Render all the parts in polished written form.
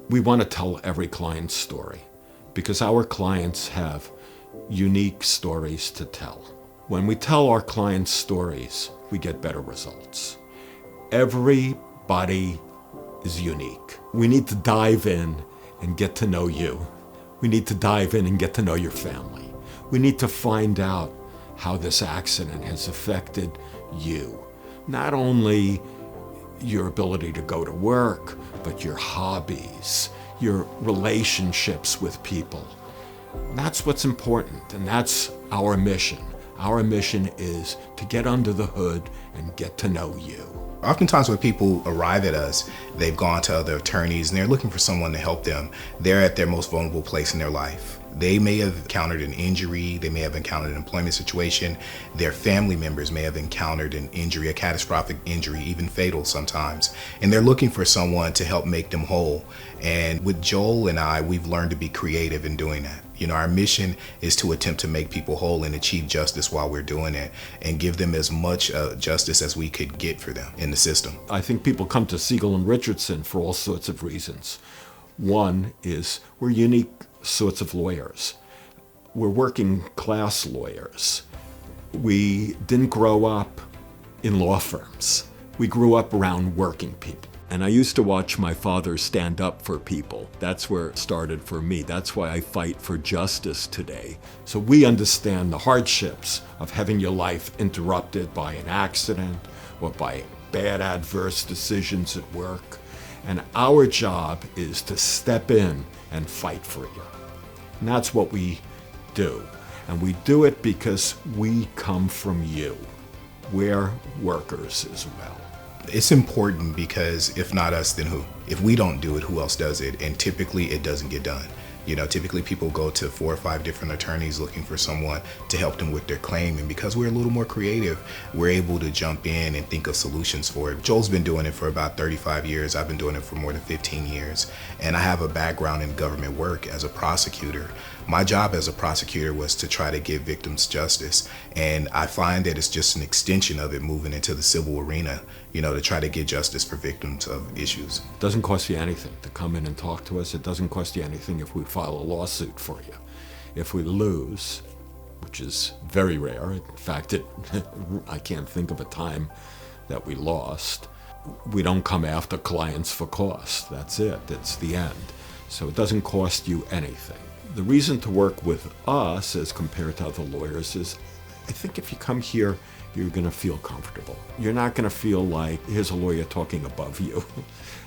We want to tell every client's story because our clients have unique stories to tell. When we tell our clients' stories, we get better results. Everybody is unique. We need to dive in and get to know you. We need to dive in and get to know your family. We need to find out how this accident has affected you. Not only your ability to go to work, but your hobbies, your relationships with people. That's what's important, and that's our mission. Our mission is to get under the hood and get to know you. Oftentimes when people arrive at us, they've gone to other attorneys and they're looking for someone to help them. They're at their most vulnerable place in their life. They may have encountered an injury, they may have encountered an employment situation, their family members may have encountered an injury, a catastrophic injury, even fatal sometimes, and they're looking for someone to help make them whole. And with Joel and I, we've learned to be creative in doing that. You know, our mission is to attempt to make people whole and achieve justice while we're doing it and give them as much justice as we could get for them in the system. I think people come to Siegal and Richardson for all sorts of reasons. One is we're unique sorts of lawyers. We're working class lawyers. We didn't grow up in law firms. We grew up around working people. And I used to watch my father stand up for people. That's where it started for me. That's why I fight for justice today. So we understand the hardships of having your life interrupted by an accident or by bad adverse decisions at work. And our job is to step in and fight for you. And that's what we do. And we do it because we come from you. We're workers as well. It's important because if not us, then who? If we don't do it, who else does it? And typically it doesn't get done. You know, typically people go to 4 or 5 different attorneys looking for someone to help them with their claim. And because we're a little more creative, we're able to jump in and think of solutions for it. Joel's been doing it for about 35 years. I've been doing it for more than 15 years. And I have a background in government work as a prosecutor. My job as a prosecutor was to try to give victims justice. And I find that it's just an extension of it moving into the civil arena, you know, to try to get justice for victims of issues. It doesn't cost you anything to come in and talk to us. It doesn't cost you anything if we file a lawsuit for you. If we lose, which is very rare, in fact, I can't think of a time that we lost, we don't come after clients for cost. That's it. It's the end. So it doesn't cost you anything. The reason to work with us as compared to other lawyers is I think if you come here, you're going to feel comfortable. You're not going to feel like here's a lawyer talking above you.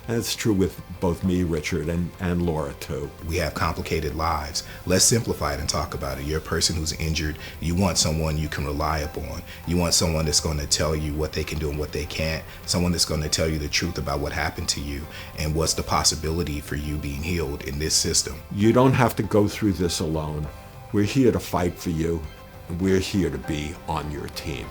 And it's true with both me, Richard, and Laura too. We have complicated lives. Let's simplify it and talk about it. You're a person who's injured. You want someone you can rely upon. You want someone that's going to tell you what they can do and what they can't. Someone that's going to tell you the truth about what happened to you and what's the possibility for you being healed in this system. You don't have to go through this alone. We're here to fight for you, and we're here to be on your team.